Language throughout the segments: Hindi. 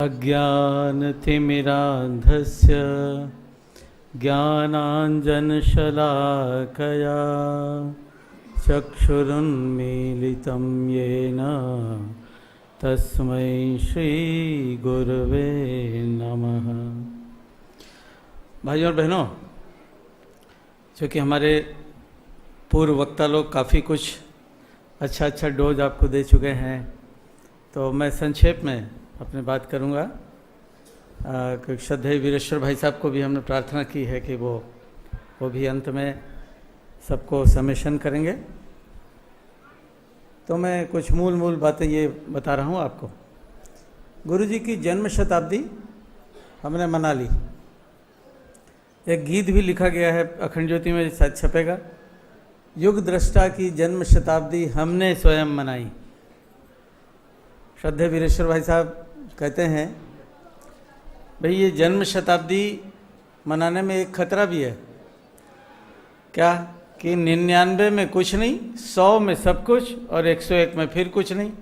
अज्ञानतिमिरान्धस्य ज्ञानाञ्जनशलाकया चक्षुरुन्मीलितं येन तस्मै श्रीगुरवे नमः। भाइयों और बहनों, चूँकि हमारे पूर्व वक्ता लोग काफ़ी कुछ अच्छा डोज आपको दे चुके हैं, तो मैं संक्षेप में अपनी बात करूंगा। श्रद्धेय वीरेश्वर भाई साहब को भी हमने प्रार्थना की है कि वो भी अंत में सबको समेशन करेंगे। तो मैं कुछ मूल बातें ये बता रहा हूँ आपको। गुरु जी की जन्म शताब्दी हमने मना ली। एक गीत भी लिखा गया है, अखंड ज्योति में शायद छपेगा। युग दृष्टा की जन्म शताब्दी हमने स्वयं मनाई। श्रद्धेय वीरेश्वर भाई साहब कहते हैं, भाई ये जन्म शताब्दी मनाने में एक खतरा भी है। क्या कि 99 में कुछ नहीं, 100 में सब कुछ और 101 में फिर कुछ नहीं,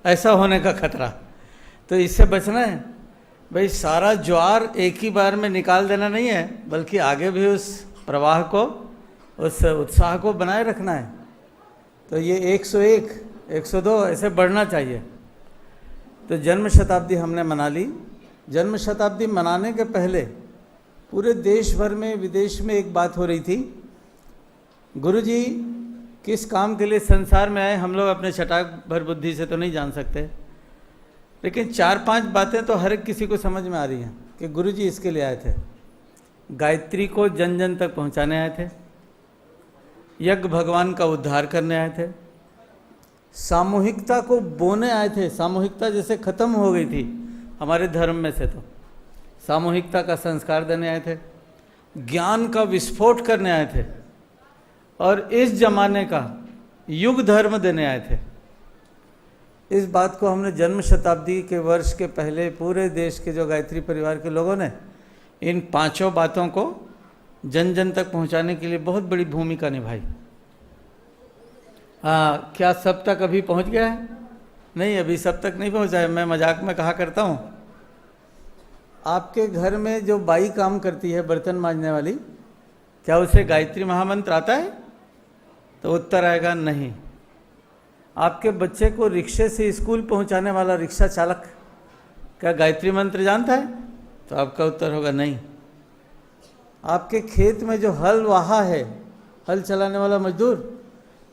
ऐसा होने का खतरा। तो इससे बचना है। भाई सारा ज्वार एक ही बार में निकाल देना नहीं है, बल्कि आगे भी उस प्रवाह को, उस उत्साह को बनाए रखना है। तो ये 101, 102 ऐसे बढ़ना चाहिए। तो जन्म शताब्दी हमने मना ली। जन्म शताब्दी मनाने के पहले पूरे देश भर में, विदेश में एक बात हो रही थी। गुरुजी किस काम के लिए संसार में आए, हम लोग अपने चटाक भर बुद्धि से तो नहीं जान सकते, लेकिन 4-5 बातें तो हर एक किसी को समझ में आ रही हैं कि गुरुजी इसके लिए आए थे। गायत्री को जन जन तक पहुंचाने आए थे, यज्ञ भगवान का उद्धार करने आए थे, सामूहिकता को बोने आए थे। सामूहिकता जैसे खत्म हो गई थी हमारे धर्म में से, तो सामूहिकता का संस्कार देने आए थे, ज्ञान का विस्फोट करने आए थे और इस जमाने का युग धर्म देने आए थे। इस बात को हमने जन्म शताब्दी के वर्ष के पहले पूरे देश के जो गायत्री परिवार के लोगों ने इन 5 बातों को जन जन तक पहुंचाने के लिए बहुत बड़ी भूमिका निभाई। क्या सब तक अभी पहुंच गया है? नहीं, अभी सब तक नहीं पहुंचा है। मैं मजाक में कहा करता हूं, आपके घर में जो बाई काम करती है बर्तन मांजने वाली, क्या उसे गायत्री महामंत्र आता है? तो उत्तर आएगा नहीं। आपके बच्चे को रिक्शे से स्कूल पहुंचाने वाला रिक्शा चालक क्या गायत्री मंत्र जानता है? तो आपका उत्तर होगा नहीं। आपके खेत में जो हल वाहा है, हल चलाने वाला मजदूर,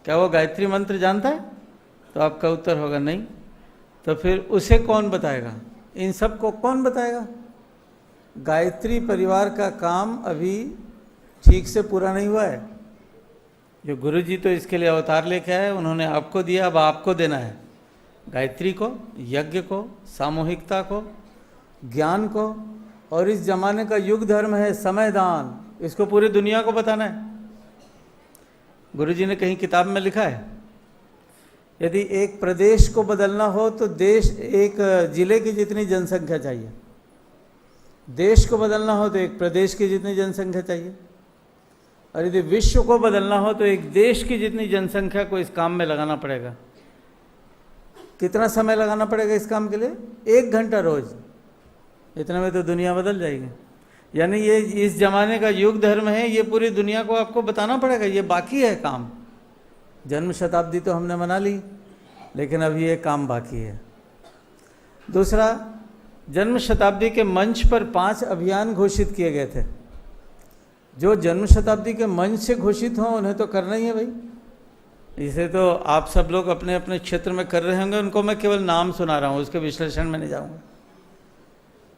क्या वो गायत्री मंत्र जानता है? तो आपका उत्तर होगा नहीं। तो फिर उसे कौन बताएगा? इन सब को कौन बताएगा? गायत्री परिवार का काम अभी ठीक से पूरा नहीं हुआ है। जो गुरु जी तो इसके लिए अवतार लेके आए, उन्होंने आपको दिया, अब आपको देना है। गायत्री को, यज्ञ को, सामूहिकता को, ज्ञान को, और इस जमाने का युग धर्म है समय दान, इसको पूरी दुनिया को बताना है। गुरु जी ने कहीं किताब में लिखा है, यदि एक प्रदेश को बदलना हो तो देश, एक जिले की जितनी जनसंख्या चाहिए। देश को बदलना हो तो एक प्रदेश की जितनी जनसंख्या चाहिए, और यदि विश्व को बदलना हो तो एक देश की जितनी जनसंख्या को इस काम में लगाना पड़ेगा। कितना समय लगाना पड़ेगा इस काम के लिए? 1 घंटा रोज। इतने में तो दुनिया बदल जाएगी। यानी ये इस जमाने का युग धर्म है, ये पूरी दुनिया को आपको बताना पड़ेगा। ये बाकी है काम। जन्म शताब्दी तो हमने मना ली, लेकिन अभी ये काम बाकी है। दूसरा, जन्म शताब्दी के मंच पर 5 अभियान घोषित किए गए थे। जो जन्म शताब्दी के मंच से घोषित हों उन्हें तो करना ही है भाई। इसे तो आप सब लोग अपने अपने क्षेत्र में कर रहे होंगे, उनको मैं केवल नाम सुना रहा हूँ, उसके विश्लेषण में नहीं जाऊँगा।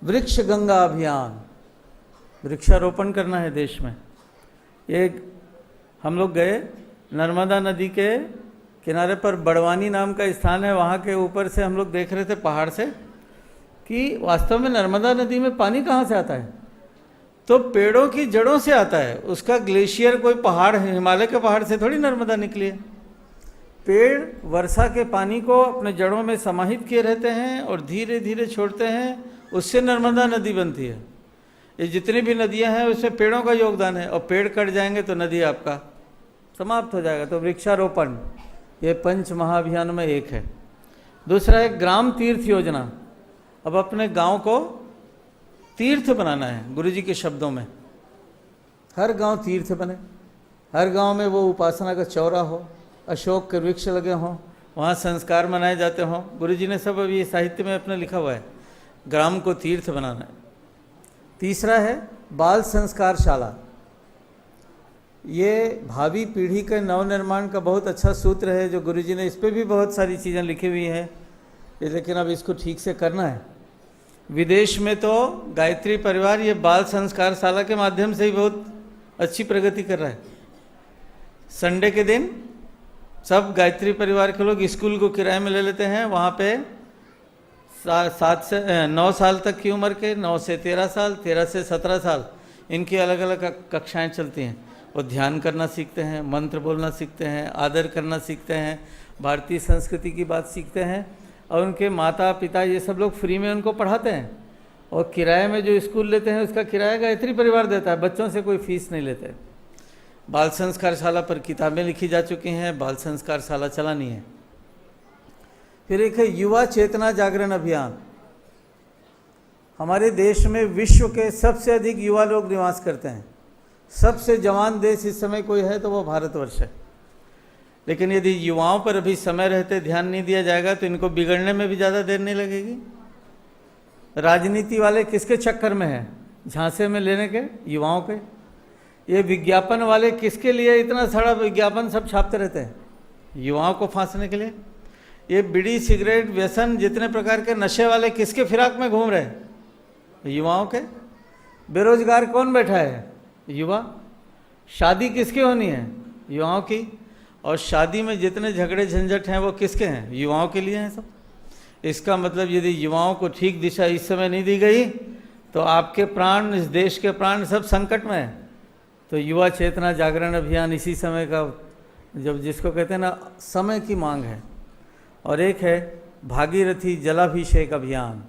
वृक्ष गंगा अभियान, वृक्षारोपण करना है देश में। एक हम लोग गए नर्मदा नदी के किनारे पर, बड़वानी नाम का स्थान है, वहाँ के ऊपर से हम लोग देख रहे थे पहाड़ से कि वास्तव में नर्मदा नदी में पानी कहाँ से आता है। तो पेड़ों की जड़ों से आता है। उसका ग्लेशियर कोई पहाड़ है, हिमालय के पहाड़ से थोड़ी नर्मदा निकली है। पेड़ वर्षा के पानी को अपने जड़ों में समाहित किए रहते हैं और धीरे धीरे छोड़ते हैं, उससे नर्मदा नदी बनती है। ये जितनी भी नदियां हैं उसमें पेड़ों का योगदान है, और पेड़ कट जाएंगे तो नदी आपका समाप्त हो जाएगा। तो वृक्षारोपण ये 5 महाअभियानों में एक है। दूसरा है ग्राम तीर्थ योजना। अब अपने गांव को तीर्थ बनाना है, गुरु जी के शब्दों में। हर गांव तीर्थ बने, हर गांव में वो उपासना का चौरा हो, अशोक के वृक्ष लगे हों, वहाँ संस्कार मनाए जाते हों। गुरु जी ने सब अभी साहित्य में अपने लिखा हुआ है, ग्राम को तीर्थ बनाना है। तीसरा है बाल संस्कार शाला। ये भावी पीढ़ी के नवनिर्माण का बहुत अच्छा सूत्र है, जो गुरु जी ने, इस पर भी बहुत सारी चीज़ें लिखी हुई हैं, लेकिन अब इसको ठीक से करना है। विदेश में तो गायत्री परिवार ये बाल संस्कार शाला के माध्यम से ही बहुत अच्छी प्रगति कर रहा है। संडे के दिन सब गायत्री परिवार के लोग स्कूल को किराए में ले लेते हैं। वहाँ पे 7 से 9 साल तक की उम्र के, 9 से 13 साल, 13 से 17 साल, इनकी अलग अलग कक्षाएं चलती हैं। वो ध्यान करना सीखते हैं, मंत्र बोलना सीखते हैं, आदर करना सीखते हैं, भारतीय संस्कृति की बात सीखते हैं, और उनके माता पिता ये सब लोग फ्री में उनको पढ़ाते हैं। और किराए में जो स्कूल लेते हैं उसका किराया गायत्री परिवार देता है, बच्चों से कोई फीस नहीं लेते। बाल संस्कार शाला पर किताबें लिखी जा चुकी हैं, बाल संस्कार शाला चलानी है। फिर एक है युवा चेतना जागरण अभियान। हमारे देश में विश्व के सबसे अधिक युवा लोग निवास करते हैं। सबसे जवान देश इस समय कोई है तो वो भारतवर्ष है। लेकिन यदि युवाओं पर अभी समय रहते ध्यान नहीं दिया जाएगा तो इनको बिगड़ने में भी ज़्यादा देर नहीं लगेगी। राजनीति वाले किसके चक्कर में हैं? झांसे में लेने के युवाओं के। ये विज्ञापन वाले किसके लिए इतना सारा विज्ञापन सब छापते रहते हैं? युवाओं को फांसने के लिए। ये बीड़ी सिगरेट व्यसन जितने प्रकार के नशे वाले किसके फिराक में घूम रहे हैं? युवाओं के। बेरोजगार कौन बैठा है? युवा। शादी किसकी होनी है? युवाओं की। और शादी में जितने झगड़े झंझट हैं वो किसके हैं? युवाओं के लिए हैं सब। इसका मतलब यदि युवाओं को ठीक दिशा इस समय नहीं दी गई तो आपके प्राण, इस देश के प्राण सब संकट में हैं। तो युवा चेतना जागरण अभियान इसी समय का, जब जिसको कहते हैं ना, समय की मांग है। और एक है भागीरथी जलाभिषेक अभियान।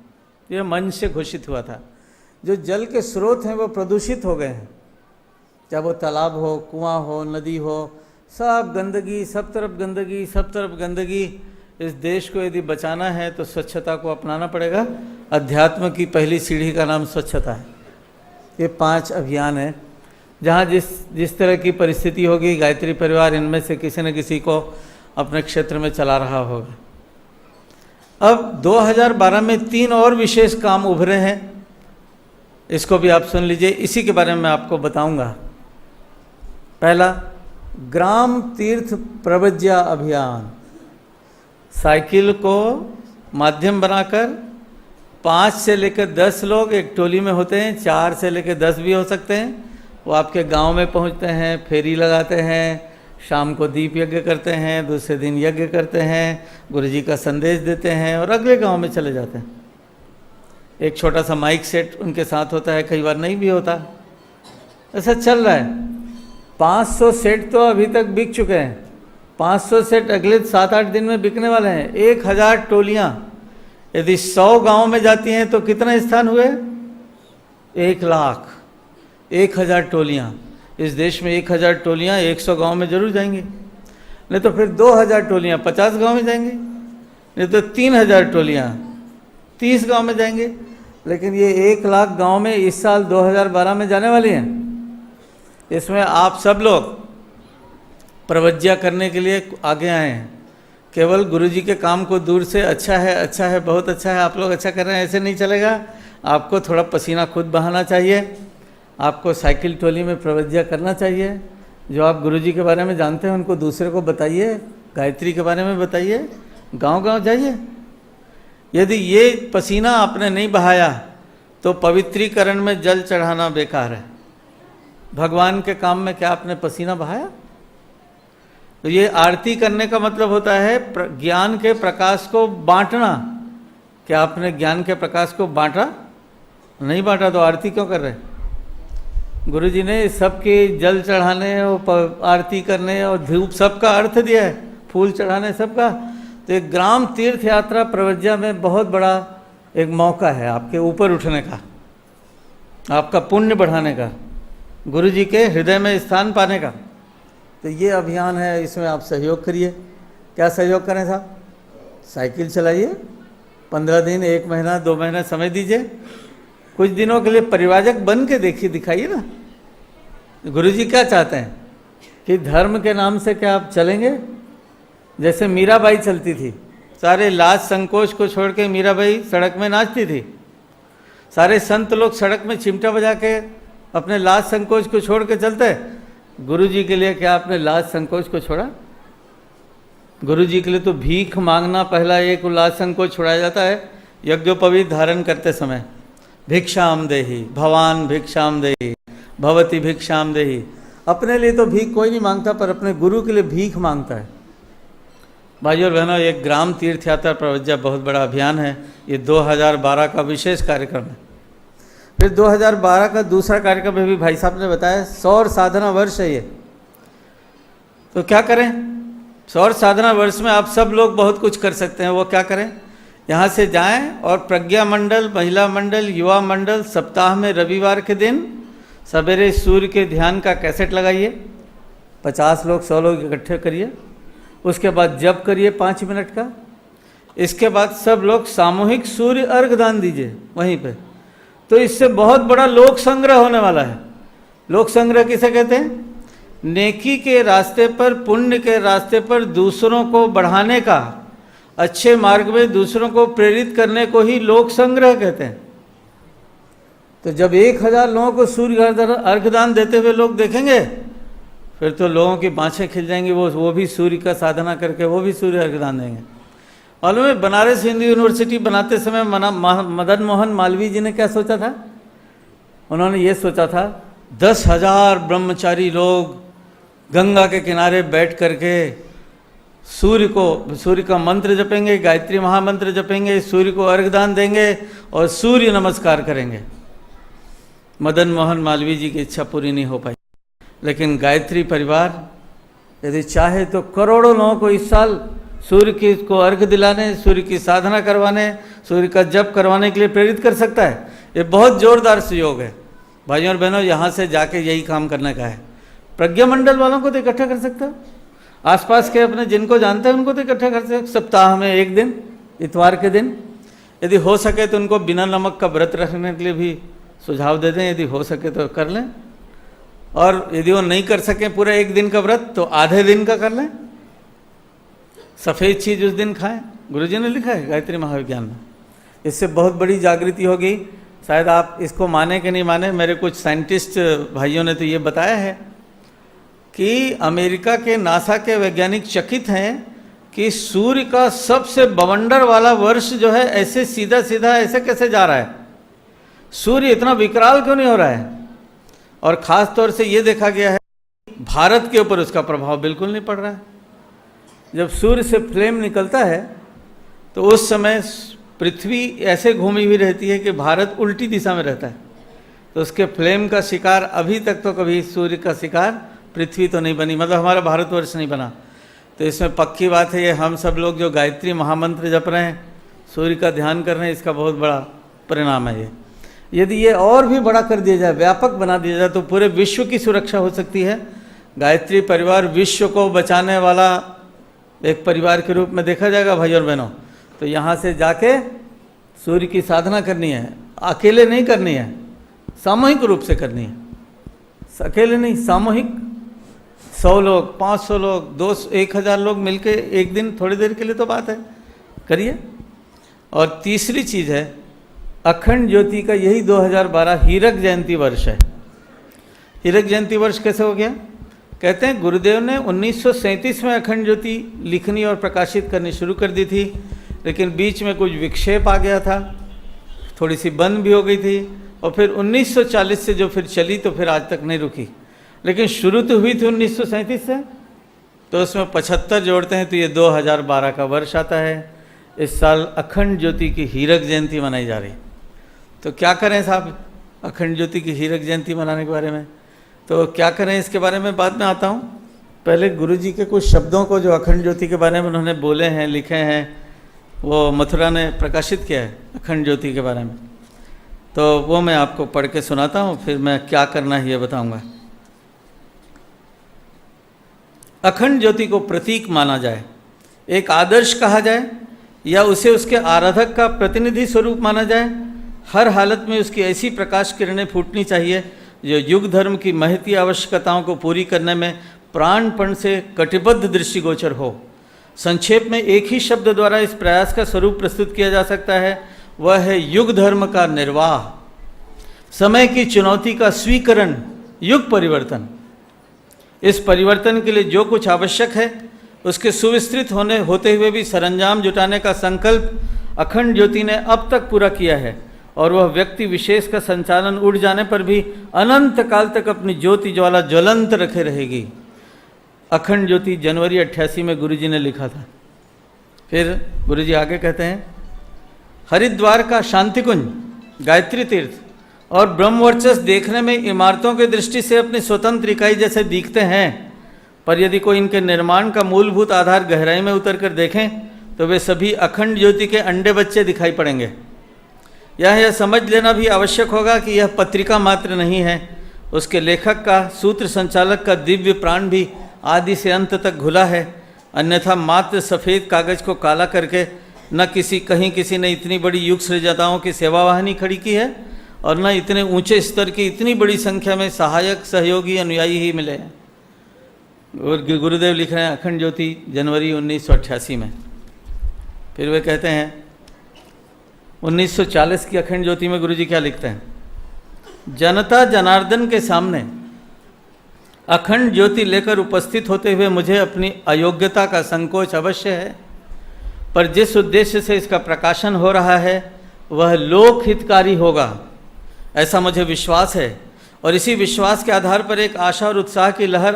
ये मंच से घोषित हुआ था। जो जल के स्रोत हैं वो प्रदूषित हो गए हैं, चाहे वो तालाब हो, कुआं हो, नदी हो, सब गंदगी, सब तरफ गंदगी, सब तरफ गंदगी। इस देश को यदि बचाना है तो स्वच्छता को अपनाना पड़ेगा। अध्यात्म की पहली सीढ़ी का नाम स्वच्छता है। ये 5 अभियान है। जहाँ जिस तरह की परिस्थिति होगी, गायत्री परिवार इनमें से किसी न किसी को अपने क्षेत्र में चला रहा होगा। अब 2012 में 3 और विशेष काम उभरे हैं, इसको भी आप सुन लीजिए, इसी के बारे में मैं आपको बताऊंगा। पहला, ग्राम तीर्थ प्रवज्या अभियान। साइकिल को माध्यम बनाकर 5 से लेकर 10 लोग एक टोली में होते हैं, 4 से लेकर 10 भी हो सकते हैं। वो आपके गांव में पहुंचते हैं, फेरी लगाते हैं, शाम को दीप यज्ञ करते हैं, दूसरे दिन यज्ञ करते हैं, गुरुजी का संदेश देते हैं और अगले गांव में चले जाते हैं। एक छोटा सा माइक सेट उनके साथ होता है, कई बार नहीं भी होता। ऐसा चल रहा है। 500 सेट तो अभी तक बिक चुके हैं। 500 सेट अगले 7-8 दिन में बिकने वाले हैं। 1000 टोलियाँ यदि 100 गांव में जाती हैं तो कितने स्थान हुए? 1 लाख। 1000 टोलियाँ। इस देश में 1000 टोलियाँ 100 गांव में जरूर जाएंगी, नहीं तो फिर 2000 टोलियाँ 50 गांव में जाएंगी, नहीं तो 3000 टोलियाँ 30 गांव में जाएंगे। लेकिन ये 1 लाख गांव में इस साल 2012 में जाने वाली हैं। इसमें आप सब लोग प्रवज्या करने के लिए आगे आए हैं। केवल गुरुजी के काम को दूर से अच्छा है, बहुत अच्छा है, आप लोग अच्छा कर रहे हैं, ऐसे नहीं चलेगा। आपको थोड़ा पसीना खुद बहाना चाहिए। आपको साइकिल टोली में प्रवज्या करना चाहिए। जो आप गुरुजी के बारे में जानते हैं उनको दूसरे को बताइए, गायत्री के बारे में बताइए, गांव-गांव जाइए। यदि ये पसीना आपने नहीं बहाया तो पवित्रीकरण में जल चढ़ाना बेकार है। भगवान के काम में क्या आपने पसीना बहाया? तो ये आरती करने का मतलब होता है ज्ञान के प्रकाश को बांटना। क्या आपने ज्ञान के प्रकाश को बांटा? नहीं बांटा तो आरती क्यों कर रहे? गुरुजी ने सबके जल चढ़ाने और आरती करने और धूप सबका अर्थ दिया है, फूल चढ़ाने सबका। तो एक ग्राम तीर्थ यात्रा प्रवज्या में बहुत बड़ा एक मौका है आपके ऊपर उठने का, आपका पुण्य बढ़ाने का, गुरुजी के हृदय में स्थान पाने का। तो ये अभियान है, इसमें आप सहयोग करिए। क्या सहयोग करें साहब? साइकिल चलाइए, 15 दिन, 1 महीना, 2 महीना समय दीजिए, कुछ दिनों के लिए परिव्राजक बन के देखिए, दिखाइए ना गुरुजी क्या चाहते हैं कि धर्म के नाम से क्या आप चलेंगे। जैसे मीराबाई चलती थी, सारे लाज संकोच को छोड़ के मीराबाई सड़क में नाचती थी। सारे संत लोग सड़क में चिमटा बजा के अपने लाज संकोच को छोड़ के चलते। गुरुजी के लिए क्या आपने लाज संकोच को छोड़ा? गुरुजी के लिए तो भीख मांगना पहला एक लाज संकोच छुड़ाया जाता है यज्ञोपवीत धारण करते समय। भिक्षाम देहि भवान भिक्षाम देहि भवती भिक्षाम देहि। अपने लिए तो भीख कोई नहीं मांगता, पर अपने गुरु के लिए भीख मांगता है। भाइयों और बहनों, एक ग्राम तीर्थ यात्रा प्रवज्जा बहुत बड़ा अभियान है। ये 2012 का विशेष कार्यक्रम है। फिर 2012 का दूसरा कार्यक्रम भी भाई साहब ने बताया, सौर साधना वर्ष है ये। तो क्या करें? सौर साधना वर्ष में आप सब लोग बहुत कुछ कर सकते हैं। वो क्या करें? यहाँ से जाएं और प्रज्ञा मंडल, महिला मंडल, युवा मंडल सप्ताह में रविवार के दिन सवेरे सूर्य के ध्यान का कैसेट लगाइए। 50 लोग 100 लोग इकट्ठे करिए। उसके बाद जप करिए 5 मिनट का। इसके बाद सब लोग सामूहिक सूर्य अर्घ दान दीजिए वहीं पे। तो इससे बहुत बड़ा लोक संग्रह होने वाला है। लोक संग्रह किसे कहते हैं? नेकी के रास्ते पर, पुण्य के रास्ते पर दूसरों को बढ़ाने का, अच्छे मार्ग में दूसरों को प्रेरित करने को ही लोक संग्रह कहते हैं। तो जब 1000 लोगों को सूर्य अर्घदान देते हुए लोग देखेंगे, फिर तो लोगों की बाँछें खिल जाएंगी। वो भी सूर्य का साधना करके वो भी सूर्य अर्घदान देंगे। मालूम है, बनारस हिंदू यूनिवर्सिटी बनाते समय मदन मोहन मालवीय जी ने क्या सोचा था? उन्होंने ये सोचा था 10,000 ब्रह्मचारी लोग गंगा के किनारे बैठ करके सूर्य का मंत्र जपेंगे, गायत्री महामंत्र जपेंगे, सूर्य को अर्घदान देंगे और सूर्य नमस्कार करेंगे। मदन मोहन मालवीय जी की इच्छा पूरी नहीं हो पाई। लेकिन गायत्री परिवार यदि चाहे तो करोड़ों लोगों को इस साल सूर्य को अर्घ दिलाने, सूर्य की साधना करवाने, सूर्य का जप करवाने के लिए प्रेरित कर सकता है। ये बहुत जोरदार सहयोग है। भाइयों और बहनों, यहाँ से जाके यही काम करने का है। प्रज्ञा मंडल वालों को तो इकट्ठा कर सकता है, आसपास के अपने जिनको जानते हैं उनको तो इकट्ठा कर सकते। सप्ताह में एक दिन, इतवार के दिन यदि हो सके तो उनको बिना नमक का व्रत रखने के लिए भी सुझाव दे दें। यदि हो सके तो कर लें, और यदि वो नहीं कर सकें पूरा एक दिन का व्रत तो आधे दिन का कर लें। सफ़ेद चीज़ उस दिन खाएं, गुरुजी ने लिखा है गायत्री महाविज्ञान में। इससे बहुत बड़ी जागृति होगी। शायद आप इसको माने कि नहीं माने, मेरे कुछ साइंटिस्ट भाइयों ने तो ये बताया है कि अमेरिका के नासा के वैज्ञानिक चकित हैं कि सूर्य का सबसे बवंडर वाला वर्ष जो है ऐसे सीधा सीधा ऐसे कैसे जा रहा है, सूर्य इतना विकराल क्यों नहीं हो रहा है। और ख़ास तौर से ये देखा गया है भारत के ऊपर उसका प्रभाव बिल्कुल नहीं पड़ रहा है। जब सूर्य से फ्लेम निकलता है तो उस समय पृथ्वी ऐसे घूमी हुई रहती है कि भारत उल्टी दिशा में रहता है। तो उसके फ्लेम का शिकार अभी तक तो कभी सूर्य का शिकार पृथ्वी तो नहीं बनी, मतलब हमारा भारतवर्ष नहीं बना। तो इसमें पक्की बात है, ये हम सब लोग जो गायत्री महामंत्र जप रहे हैं, सूर्य का ध्यान कर रहे हैं, इसका बहुत बड़ा परिणाम है ये। यदि ये और भी बड़ा कर दिया जाए, व्यापक बना दिया जाए, तो पूरे विश्व की सुरक्षा हो सकती है। गायत्री परिवार विश्व को बचाने वाला एक परिवार के रूप में देखा जाएगा। भाई और बहनों, तो यहाँ से जाके सूर्य की साधना करनी है, अकेले नहीं करनी है, सामूहिक रूप से करनी है। अकेले नहीं, सामूहिक 100 लोग, 500 लोग, 200, 1000 लोग मिलके एक दिन थोड़ी देर के लिए तो बात है, करिए। और तीसरी चीज़ है अखंड ज्योति का, यही 2012 हीरक जयंती वर्ष है। हीरक जयंती वर्ष कैसे हो गया? कहते हैं गुरुदेव ने 1937 में अखंड ज्योति लिखनी और प्रकाशित करनी शुरू कर दी थी, लेकिन बीच में कुछ विक्षेप आ गया था, थोड़ी सी बंद भी हो गई थी, और फिर 1940 से जो फिर चली तो फिर आज तक नहीं रुकी। लेकिन शुरू तो हुई थी 1937 से, तो उसमें 75 जोड़ते हैं तो ये 2012 का वर्ष आता है। इस साल अखंड ज्योति की हीरक जयंती मनाई जा रही। तो क्या करें साहब अखंड ज्योति की हीरक जयंती मनाने के बारे में? तो क्या करें इसके बारे में बाद में आता हूँ। पहले गुरुजी के कुछ शब्दों को जो अखंड ज्योति के बारे में उन्होंने बोले हैं, लिखे हैं, वो मथुरा ने प्रकाशित किया है अखंड ज्योति के बारे में, तो वो मैं आपको पढ़ के सुनाता हूँ, फिर मैं क्या करना है ये बताऊँगा। अखंड ज्योति को प्रतीक माना जाए, एक आदर्श कहा जाए, या उसे उसके आराधक का प्रतिनिधि स्वरूप माना जाए। हर हालत में उसकी ऐसी प्रकाश किरणें फूटनी चाहिए जो युग धर्म की महती आवश्यकताओं को पूरी करने में प्राणपण से कटिबद्ध दृष्टिगोचर हो। संक्षेप में एक ही शब्द द्वारा इस प्रयास का स्वरूप प्रस्तुत किया जा सकता है, वह है युग धर्म का निर्वाह, समय की चुनौती का स्वीकरण, युग परिवर्तन। इस परिवर्तन के लिए जो कुछ आवश्यक है उसके सुविस्तृत होते हुए भी सरंजाम जुटाने का संकल्प अखंड ज्योति ने अब तक पूरा किया है, और वह व्यक्ति विशेष का संचालन उड़ जाने पर भी अनंत काल तक अपनी ज्योति ज्वाला ज्वलंत रखे रहेगी। अखंड ज्योति जनवरी 88 में गुरुजी ने लिखा था। फिर गुरुजी आगे कहते हैं, हरिद्वार का शांति कुंज, गायत्री तीर्थ और ब्रह्मवर्चस देखने में इमारतों की दृष्टि से अपनी स्वतंत्र इकाई जैसे दिखते हैं, पर यदि कोई इनके निर्माण का मूलभूत आधार गहराई में उतर कर देखें तो वे सभी अखंड ज्योति के अंडे बच्चे दिखाई पड़ेंगे। यह समझ लेना भी आवश्यक होगा कि यह पत्रिका मात्र नहीं है, उसके लेखक का, सूत्र संचालक का दिव्य प्राण भी आदि से अंत तक घुला है। अन्यथा मात्र सफ़ेद कागज को काला करके न कहीं किसी ने इतनी बड़ी युग सृजताओं की सेवावाहिनी खड़ी की है, और न इतने ऊंचे स्तर की इतनी बड़ी संख्या में सहायक, सहयोगी, अनुयायी ही मिले हैं। और गुरुदेव लिख रहे हैं अखंड ज्योति जनवरी 1988 में। फिर वे कहते हैं 1940 की अखंड ज्योति में गुरुजी क्या लिखते हैं, जनता जनार्दन के सामने अखंड ज्योति लेकर उपस्थित होते हुए मुझे अपनी अयोग्यता का संकोच अवश्य है, पर जिस उद्देश्य से इसका प्रकाशन हो रहा है वह लोक हितकारी होगा, ऐसा मुझे विश्वास है। और इसी विश्वास के आधार पर एक आशा और उत्साह की लहर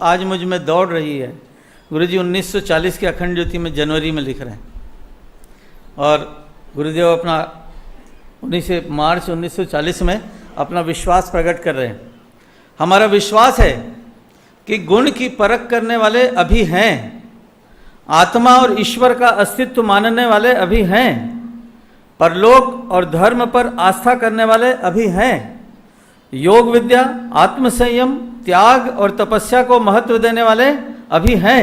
आज मुझ में दौड़ रही है। गुरुजी 1940 के अखंड ज्योति में जनवरी में लिख रहे हैं, और गुरुदेव अपना 19 मार्च 1940 में अपना विश्वास प्रकट कर रहे हैं। हमारा विश्वास है कि गुण की परख करने वाले अभी हैं, आत्मा और ईश्वर का अस्तित्व मानने वाले अभी हैं, परलोक और धर्म पर आस्था करने वाले अभी हैं, योग विद्या, आत्मसंयम, त्याग और तपस्या को महत्व देने वाले अभी हैं।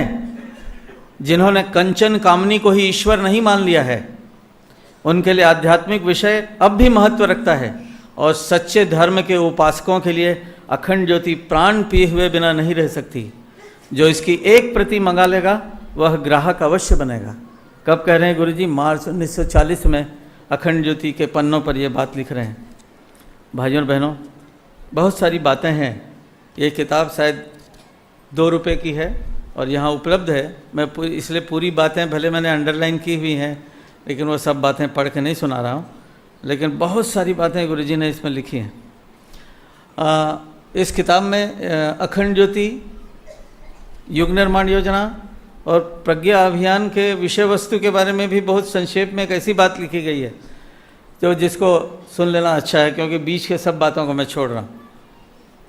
जिन्होंने कंचन कामनी को ही ईश्वर नहीं मान लिया है, उनके लिए आध्यात्मिक विषय अब भी महत्व रखता है, और सच्चे धर्म के उपासकों के लिए अखंड ज्योति प्राण पिए हुए बिना नहीं रह सकती। जो इसकी एक प्रति मंगा लेगा वह ग्राहक अवश्य बनेगा। कब कह रहे हैं गुरुजी? मार्च 1940 में अखंड ज्योति के पन्नों पर यह बात लिख रहे हैं। भाइयों और बहनों, बहुत सारी बातें हैं। ये किताब शायद 2 रुपये की है और यहाँ उपलब्ध है। मैं इसलिए पूरी बातें भले मैंने अंडरलाइन की हुई हैं, लेकिन वो सब बातें पढ़ के नहीं सुना रहा हूँ, लेकिन बहुत सारी बातें गुरुजी ने इसमें लिखी हैं। इस किताब में अखंड ज्योति, युग निर्माण योजना और प्रज्ञा अभियान के विषय वस्तु के बारे में भी बहुत संक्षेप में एक ऐसी बात लिखी गई है जो जिसको सुन लेना अच्छा है, क्योंकि बीच के सब बातों को मैं छोड़ रहा हूँ।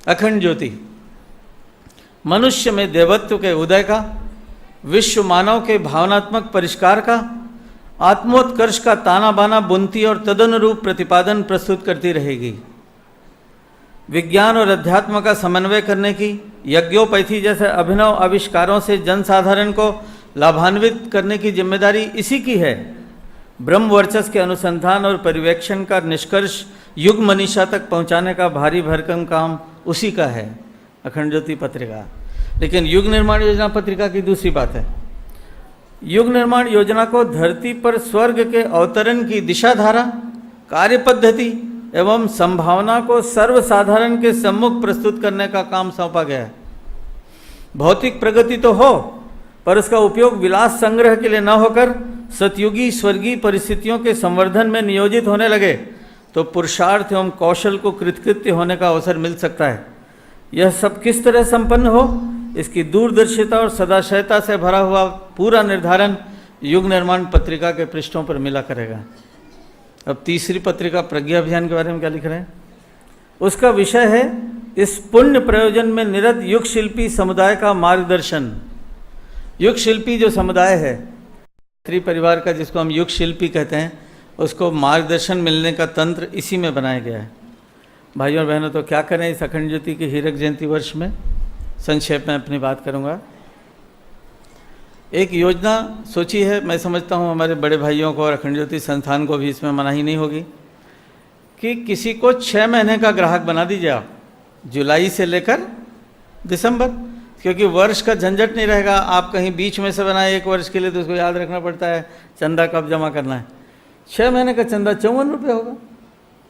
अखंड ज्योति मनुष्य में देवत्व के उदय का, विश्व मानव के भावनात्मक परिष्कार का, आत्मोत्कर्ष का ताना बाना बुनती और तदनुरूप प्रतिपादन प्रस्तुत करती रहेगी। विज्ञान और अध्यात्म का समन्वय करने की, यज्ञोपैथी जैसे अभिनव आविष्कारों से जनसाधारण को लाभान्वित करने की जिम्मेदारी इसी की है। ब्रह्म वर्चस्व के अनुसंधान और पर्यवेक्षण का निष्कर्ष युग मनीषा तक पहुंचाने का भारी भरकम काम उसी का है, अखंड ज्योति पत्रिका। लेकिन युग निर्माण योजना पत्रिका की दूसरी बात है। युग निर्माण योजना को धरती पर स्वर्ग के अवतरण की दिशा धारा, कार्य पद्धति एवं संभावना को सर्वसाधारण के सम्मुख प्रस्तुत करने का काम सौंपा गया है। भौतिक प्रगति तो हो, पर उसका उपयोग विलास संग्रह के लिए न होकर सतयुगी स्वर्गीय परिस्थितियों के संवर्धन में नियोजित होने लगे तो पुरुषार्थ एवं कौशल को कृतकृत्य होने का अवसर मिल सकता है। यह सब किस तरह संपन्न हो, इसकी दूरदर्शिता और सदाशयता से भरा हुआ पूरा निर्धारण युग निर्माण पत्रिका के पृष्ठों पर मिला करेगा। अब तीसरी पत्रिका प्रज्ञा अभियान के बारे में क्या लिख रहे हैं? उसका विषय है इस पुण्य प्रयोजन में निरत युग शिल्पी समुदाय का मार्गदर्शन। युग शिल्पी जो समुदाय है, परिवार का, जिसको हम युग शिल्पी कहते हैं, उसको मार्गदर्शन मिलने का तंत्र इसी में बनाया गया है। भाइयों और बहनों, तो क्या करें इस अखंड ज्योति के हीरक जयंती वर्ष में? संक्षेप में अपनी बात करूंगा। एक योजना सोची है, मैं समझता हूँ हमारे बड़े भाइयों को और अखंड ज्योति संस्थान को भी इसमें मनाही नहीं होगी, कि किसी को 6 महीने का ग्राहक बना दीजिए आप, जुलाई से लेकर दिसंबर, क्योंकि वर्ष का झंझट नहीं रहेगा। आप कहीं बीच में से बनाए 1 वर्ष के लिए तो उसको याद रखना पड़ता है चंदा कब जमा करना है। 6 महीने का चंदा 54 रुपये होगा,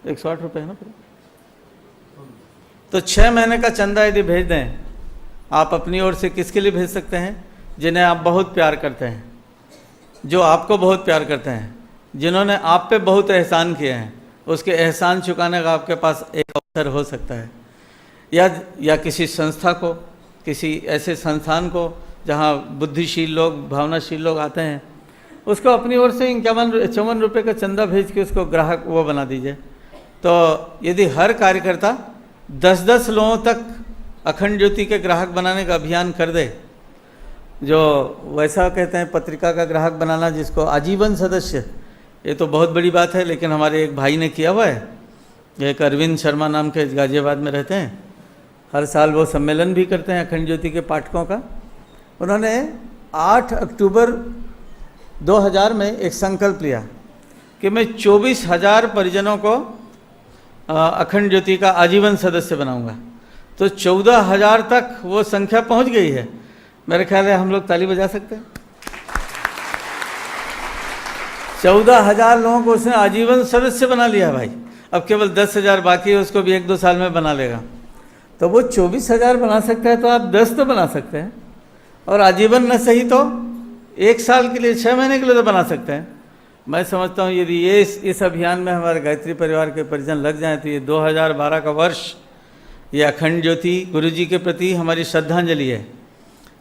108 रुपये है ना। तो 6 महीने का चंदा यदि भेज दें आप अपनी ओर से, किसके लिए भेज सकते हैं? जिन्हें आप बहुत प्यार करते हैं, जो आपको बहुत प्यार करते हैं, जिन्होंने आप पे बहुत एहसान किए हैं, उसके एहसान चुकाने का आपके पास एक अवसर हो सकता है। या किसी संस्था को, किसी ऐसे संस्थान को जहाँ बुद्धिशील लोग, भावनाशील लोग आते हैं, उसको अपनी ओर से 51 रुपये का चंदा भेज के उसको ग्राहक वो बना दीजिए। तो यदि हर कार्यकर्ता 10-10 लोगों तक अखंड ज्योति के ग्राहक बनाने का अभियान कर दे, जो वैसा कहते हैं पत्रिका का ग्राहक बनाना, जिसको आजीवन सदस्य, ये तो बहुत बड़ी बात है। लेकिन हमारे एक भाई ने किया हुआ है, एक अरविंद शर्मा नाम के, गाजियाबाद में रहते हैं, हर साल वो सम्मेलन भी करते हैं अखंड ज्योति के पाठकों का। उन्होंने 8 अक्टूबर 2000 में एक संकल्प लिया कि मैं 24,000 परिजनों को अखंड ज्योति का आजीवन सदस्य बनाऊंगा। तो 14,000 तक वो संख्या पहुंच गई है। मेरे ख्याल है हम लोग ताली बजा सकते हैं। 14,000 लोगों को उसने आजीवन सदस्य बना लिया भाई। अब केवल 10,000 बाकी है, उसको भी 1-2 साल में बना लेगा। तो वो 24,000 बना सकता है, तो आप 10 तो बना सकते हैं, और आजीवन न सही तो 1 साल के लिए, 6 महीने के लिए तो बना सकते हैं। मैं समझता हूँ यदि ये इस अभियान में हमारे गायत्री परिवार के परिजन लग जाएं तो ये 2012 का वर्ष, ये अखंड ज्योति गुरु जी के प्रति हमारी श्रद्धांजलि है,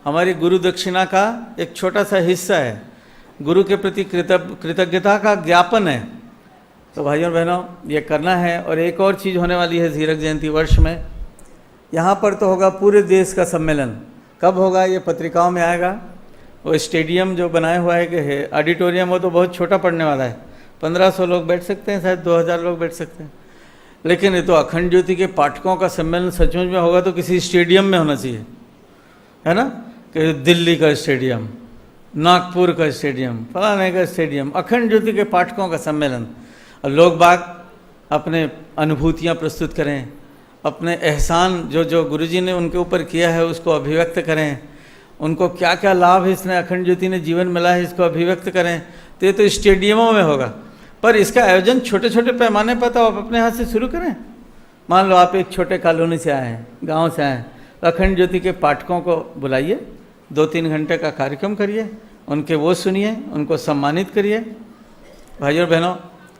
हमारी गुरु दक्षिणा का एक छोटा सा हिस्सा है, गुरु के प्रति कृतज्ञता का ज्ञापन है। तो भाइयों बहनों, ये करना है। और एक और चीज़ होने वाली है हीरक जयंती वर्ष में, यहाँ पर तो होगा पूरे देश का सम्मेलन। कब होगा ये पत्रिकाओं में आएगा। वो स्टेडियम जो बनाया हुआ है कि ऑडिटोरियम, वो तो बहुत छोटा पड़ने वाला है, 1500 लोग बैठ सकते हैं, शायद 2000 लोग बैठ सकते हैं। लेकिन ये तो अखंड ज्योति के पाठकों का सम्मेलन सचमुच में होगा तो किसी स्टेडियम में होना चाहिए, है ना, कि दिल्ली का स्टेडियम, नागपुर का स्टेडियम, फलाने का स्टेडियम, अखंड ज्योति के पाठकों का सम्मेलन। और लोग बाग अपने अनुभूतियाँ प्रस्तुत करें, अपने एहसान जो गुरुजी ने उनके ऊपर किया है उसको अभिव्यक्त करें, उनको क्या क्या लाभ इसने अखंड ज्योति ने जीवन मिला है इसको अभिव्यक्त करें। तो ये तो स्टेडियमों में होगा, पर इसका आयोजन छोटे छोटे पैमाने पर तो आप अपने हाथ से शुरू करें। मान लो आप एक छोटे कॉलोनी से आए हैं, गांव से आए हैं, तो अखंड ज्योति के पाठकों को बुलाइए, 2-3 घंटे का कार्यक्रम करिए, उनके वो सुनिए, उनको सम्मानित करिए। भाइयों बहनों,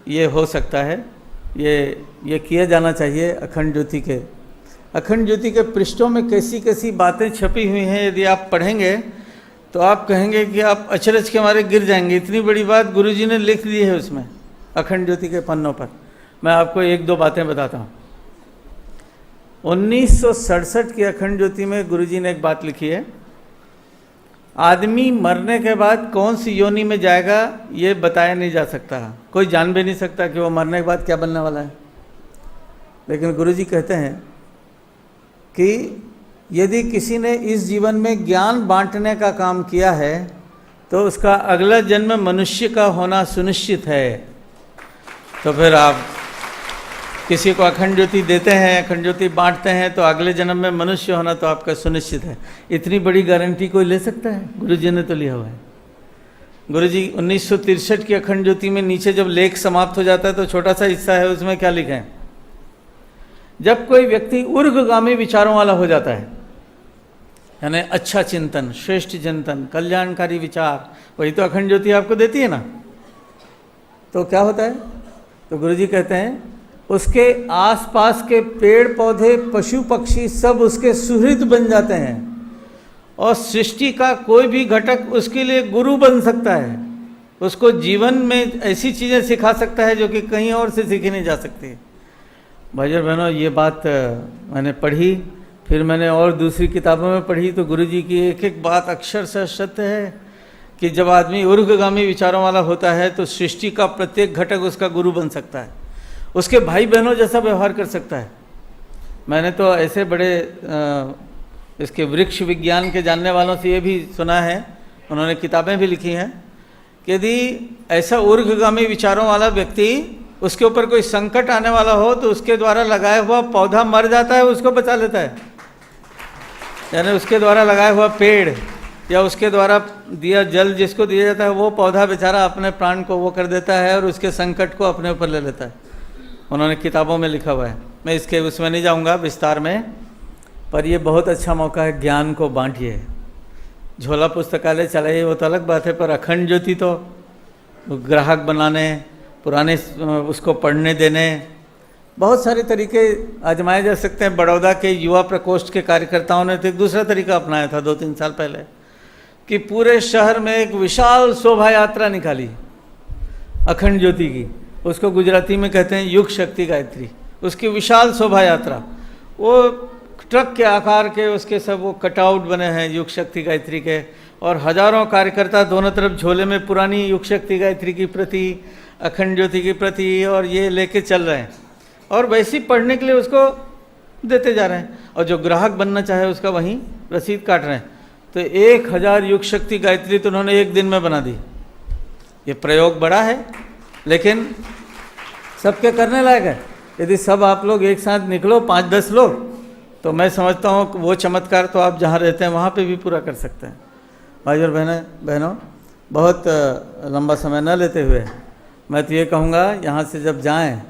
ये हो सकता है, ये किया जाना चाहिए। अखंड ज्योति के पृष्ठों में कैसी कैसी बातें छपी हुई हैं, यदि आप पढ़ेंगे तो आप कहेंगे कि आप अचरज के मारे गिर जाएंगे। इतनी बड़ी बात गुरुजी ने लिख दी है उसमें, अखंड ज्योति के पन्नों पर। मैं आपको 1-2 बातें बताता हूँ। 1967 की अखंड ज्योति में गुरुजी ने एक बात लिखी है, आदमी मरने के बाद कौन सी योनि में जाएगा ये बताया नहीं जा सकता, कोई जान भी नहीं सकता कि वो मरने के बाद क्या बनने वाला है। लेकिन गुरुजी कहते हैं कि यदि किसी ने इस जीवन में ज्ञान बांटने का काम किया है तो उसका अगला जन्म मनुष्य का होना सुनिश्चित है। तो फिर आप किसी को अखंड ज्योति देते हैं, अखंड ज्योति बांटते हैं, तो अगले जन्म में मनुष्य होना तो आपका सुनिश्चित है। इतनी बड़ी गारंटी कोई ले सकता है? गुरुजी ने तो लिया हुआ है। गुरुजी 1963 की अखंड ज्योति में नीचे जब लेख समाप्त हो जाता है तो छोटा सा हिस्सा है, उसमें क्या लिखे हैं, जब कोई व्यक्ति ऊर्ध्वगामी विचारों वाला हो जाता है, यानी अच्छा चिंतन, श्रेष्ठ चिंतन, कल्याणकारी विचार, वही तो अखंड ज्योति आपको देती है ना। तो क्या होता है, तो गुरुजी कहते हैं उसके आसपास के पेड़ पौधे, पशु पक्षी सब उसके सुहृद बन जाते हैं, और सृष्टि का कोई भी घटक उसके लिए गुरु बन सकता है। उसको जीवन में ऐसी चीज़ें सिखा सकता है जो कि कहीं और से सीखी नहीं जा सकती। भाइयों बहनों, ये बात मैंने पढ़ी, फिर मैंने और दूसरी किताबों में पढ़ी, तो गुरुजी की एक एक बात अक्षरशः सत्य है कि जब आदमी ऊर्ध्वगामी विचारों वाला होता है तो सृष्टि का प्रत्येक घटक उसका गुरु बन सकता है, उसके भाई बहनों जैसा व्यवहार कर सकता है। मैंने तो ऐसे बड़े इसके वृक्ष विज्ञान के जानने वालों से ये भी सुना है, उन्होंने किताबें भी लिखी हैं कि यदि ऐसा ऊर्ध्वगामी विचारों वाला व्यक्ति, उसके ऊपर कोई संकट आने वाला हो तो उसके द्वारा लगाया हुआ पौधा मर जाता है, उसको बचा लेता है। यानी उसके द्वारा लगाया हुआ पेड़ या उसके द्वारा दिया जल जिसको दिया जाता है, वो पौधा बेचारा अपने प्राण को वो कर देता है और उसके संकट को अपने ऊपर ले लेता है। उन्होंने किताबों में लिखा हुआ है, मैं इसके उसमें नहीं जाऊंगा विस्तार में, पर ये बहुत अच्छा मौका है, ज्ञान को बांटिए। झोला पुस्तकालय चलाइए वो तो अलग बात है, पर अखंड ज्योति तो ग्राहक बनाने, पुराने उसको पढ़ने देने, बहुत सारे तरीके आजमाए जा सकते हैं। बड़ौदा के युवा प्रकोष्ठ के कार्यकर्ताओं ने तो एक दूसरा तरीका अपनाया था 2-3 साल पहले, कि पूरे शहर में एक विशाल शोभा यात्रा निकाली अखंड ज्योति की। उसको गुजराती में कहते हैं युग शक्ति गायत्री। उसकी विशाल शोभा यात्रा, वो ट्रक के आकार के उसके सब वो कटआउट बने हैं युग शक्ति गायत्री के, और हजारों कार्यकर्ता दोनों तरफ झोले में पुरानी युग शक्ति गायत्री की प्रति, अखंड ज्योति की प्रति, और ये लेके चल रहे हैं और वैसे ही पढ़ने के लिए उसको देते जा रहे हैं। और जो ग्राहक बनना चाहे उसका वहीं रसीद काट रहे हैं। तो 1000 युग शक्ति गायत्री तो उन्होंने एक दिन में बना दी। ये प्रयोग बड़ा है लेकिन सबके करने लायक है। यदि सब आप लोग एक साथ निकलो 5-10 लोग, तो मैं समझता हूँ वो चमत्कार तो आप जहाँ रहते हैं वहाँ पे भी पूरा कर सकते हैं। भाई और बहनों, बहुत लंबा समय न लेते हुए मैं तो ये कहूँगा, यहाँ से जब जाएं,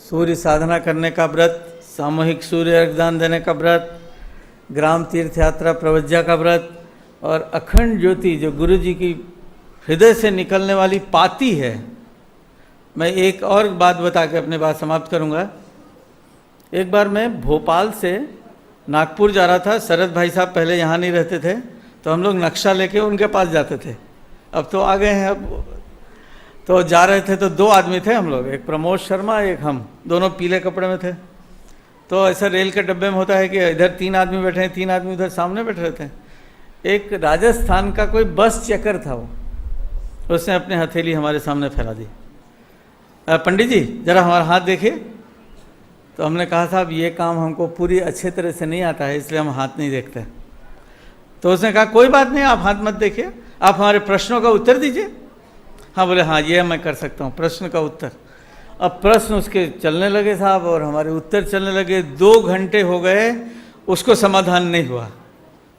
सूर्य साधना करने का व्रत, सामूहिक सूर्य अर्घदान देने का व्रत, ग्राम तीर्थ यात्रा प्रवज्जा का व्रत, और अखंड ज्योति जो गुरु जी की हृदय से निकलने वाली पाती है। मैं एक और बात बता के अपनी बात समाप्त करूँगा। एक बार मैं भोपाल से नागपुर जा रहा था। शरद भाई साहब पहले यहाँ नहीं रहते थे, तो हम लोग नक्शा लेके उनके पास जाते थे। अब तो आ गए हैं। अब तो जा रहे थे तो 2 आदमी थे हम लोग, एक प्रमोद शर्मा, एक हम, दोनों पीले कपड़े में थे। तो ऐसा रेल के डब्बे में होता है कि इधर 3 आदमी बैठे हैं, 3 आदमी उधर सामने बैठे रहते हैं। एक राजस्थान का कोई बस चेकर था, वो उसने अपनी हथेली हमारे सामने फैला दी। पंडित जी जरा हमारा हाथ देखिए। तो हमने कहा साहब ये काम हमको पूरी अच्छे तरह से नहीं आता है, इसलिए हम हाथ नहीं देखते। तो उसने कहा कोई बात नहीं, आप हाथ मत देखिए, आप हमारे प्रश्नों का उत्तर दीजिए। हाँ बोले हाँ ये मैं कर सकता हूँ, प्रश्न का उत्तर। अब प्रश्न उसके चलने लगे साहब और हमारे उत्तर चलने लगे। 2 घंटे हो गए, उसको समाधान नहीं हुआ।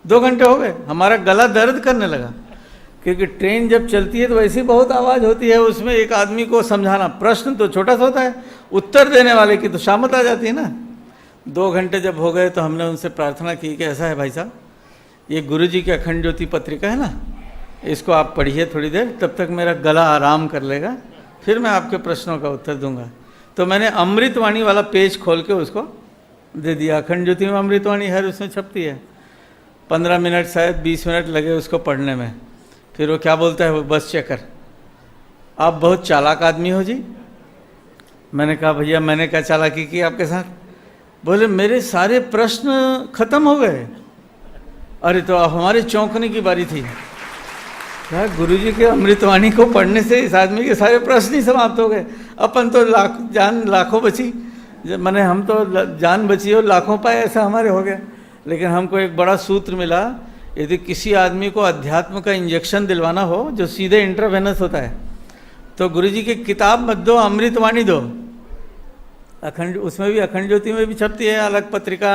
2 घंटे हो गए, हमारा गला दर्द करने लगा, क्योंकि ट्रेन जब चलती है तो वैसी बहुत आवाज़ होती है, उसमें एक आदमी को समझाना। प्रश्न तो छोटा सा होता है, उत्तर देने वाले की तो शामत आ जाती है ना। 2 घंटे जब हो गए तो हमने उनसे प्रार्थना की कि ऐसा है भाई साहब, ये गुरु जी की अखंड ज्योति पत्रिका है ना, इसको आप पढ़िए थोड़ी देर, तब तक मेरा गला आराम कर लेगा, फिर मैं आपके प्रश्नों का उत्तर दूंगा। तो मैंने अमृतवाणी वाला पेज खोल के उसको दे दिया। अखंड ज्योति में अमृतवाणी हर उसमें छपती है। 15 मिनट शायद 20 मिनट लगे उसको पढ़ने में। फिर वो क्या बोलता है, वो बस चेकर, आप बहुत चालाक आदमी हो जी। मैंने कहा भैया मैंने क्या चालाकी की आपके साथ? बोले मेरे सारे प्रश्न खत्म हो गए। अरे तो अब हमारे चौंकने की बारी थी। क्या गुरुजी के अमृतवाणी को पढ़ने से इस आदमी के सारे प्रश्न ही समाप्त हो गए। अपन तो लाखों बची, मैंने हम तो जान बची और लाखों पाए, ऐसा हमारे हो गया। लेकिन हमको एक बड़ा सूत्र मिला, यदि किसी आदमी को अध्यात्म का इंजेक्शन दिलवाना हो जो सीधे इंट्रावेनस होता है, तो गुरुजी की किताब मत दो, अमृतवाणी दो। अखंड, उसमें भी अखंड ज्योति में भी छपती है, अलग पत्रिका,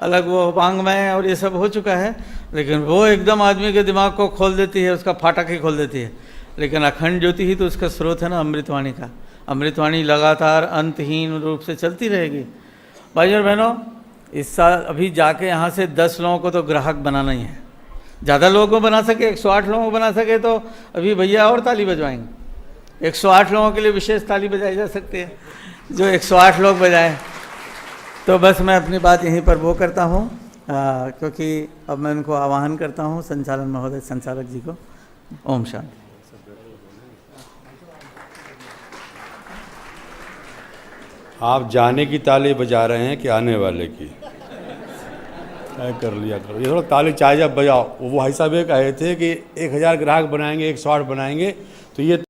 अलग वो वांग्मय और ये सब हो चुका है, लेकिन वो एकदम आदमी के दिमाग को खोल देती है, उसका फाटक ही खोल देती है। लेकिन अखंड ज्योति ही तो उसका स्रोत है ना अमृतवाणी का। अमृतवाणी लगातार अंतहीन रूप से चलती रहेगी। भाई और बहनों, इस साल अभी जाके यहाँ से 10 लोगों को तो ग्राहक बनाना ही है। ज़्यादा लोगों को बना सके, 108 लोगों को बना सके तो अभी भैया और ताली बजवाएंगे। 108 लोगों के लिए विशेष ताली बजाई जा सकती है, जो 108 लोग बजाएं। तो बस मैं अपनी बात यहीं पर वो करता हूँ, क्योंकि अब मैं उनको आवाहन करता हूँ संचालन महोदय, संचालक जी को। ओम शांति। आप जाने की ताली बजा रहे हैं कि आने वाले की? कर लिया करो, ये थोड़ा ताली चाहे जब बजाओ। वो भाई साहब एक आए थे कि 1000 ग्राहक बनाएंगे, 108 बनाएंगे, तो ये